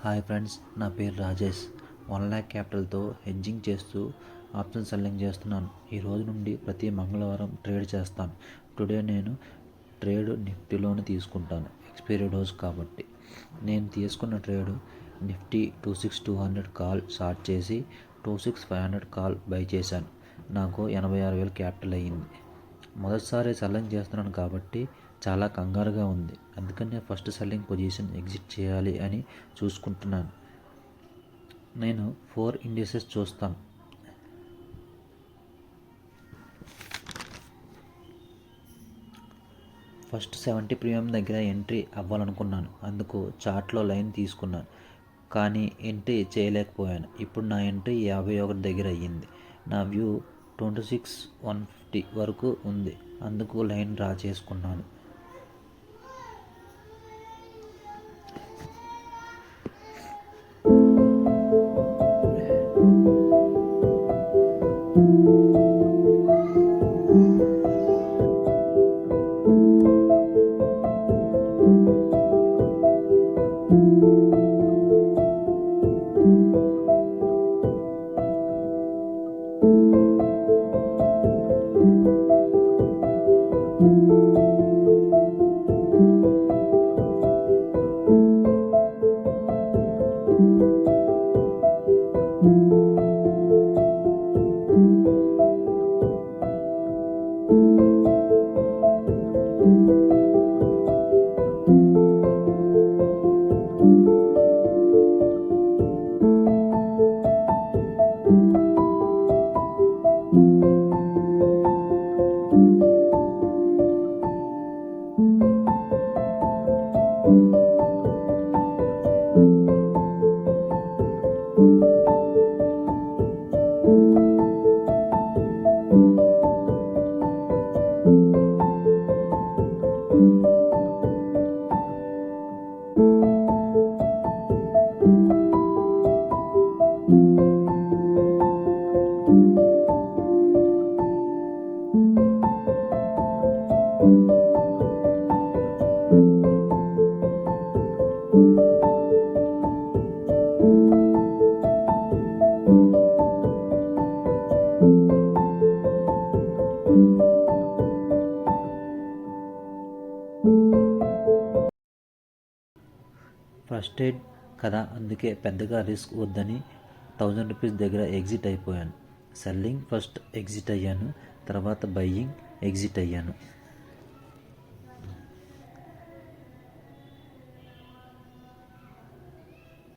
Hi friends, నా పేరు Rajesh. 1,00,000 క్యాపిటల్తో hedging చేస్తూ ఆప్షన్ సెల్లింగ్ చేస్తున్నాను. ఈ రోజు నుండి ప్రతి మంగళవారం ట్రేడ్ చేస్తాను. టుడే నేను ట్రేడ్ నిఫ్టీలోనే తీసుకుంటాను. ఎక్స్పైరీ డోస్ కాబట్టి నేను తీసుకున్న ట్రేడు నిఫ్టీ 26,200 కాల్ షార్ట్ చేసి 26,500 కాల్ బై చేశాను. నాకు 86,000 క్యాపిటల్ అయ్యింది. మొదటిసారి సెల్లింగ్ చేస్తున్నాను కాబట్టి చాలా కంగారుగా ఉంది. అందుకనే ఫస్ట్ సెల్లింగ్ పొజిషన్ ఎగ్జిట్ చేయాలి అని చూసుకుంటున్నాను. నేను 4 ఇండిసెస్ చూస్తాను. ఫస్ట్ 70 ప్రీమియం దగ్గర ఎంట్రీ అవ్వాలనుకున్నాను. అందుకు చార్ట్లో లైన్ తీసుకున్నాను, కానీ ఎంట్రీ చేయలేకపోయాను. ఇప్పుడు నా ఎంట్రీ 51 దగ్గర అయ్యింది. నా వ్యూ 26,150 వరకు ఉంది. అందుకు లైన్ డ్రా చేసుకున్నాను. ఫస్ట్ ఎయిడ్ కదా, అందుకే పెద్దగా రిస్క్ వద్దని 1000 రూపీస్ దగ్గర ఎగ్జిట్ అయిపోయాను. సెల్లింగ్ ఫస్ట్ ఎగ్జిట్ అయ్యాను, తర్వాత బయ్యింగ్ ఎగ్జిట్ అయ్యాను.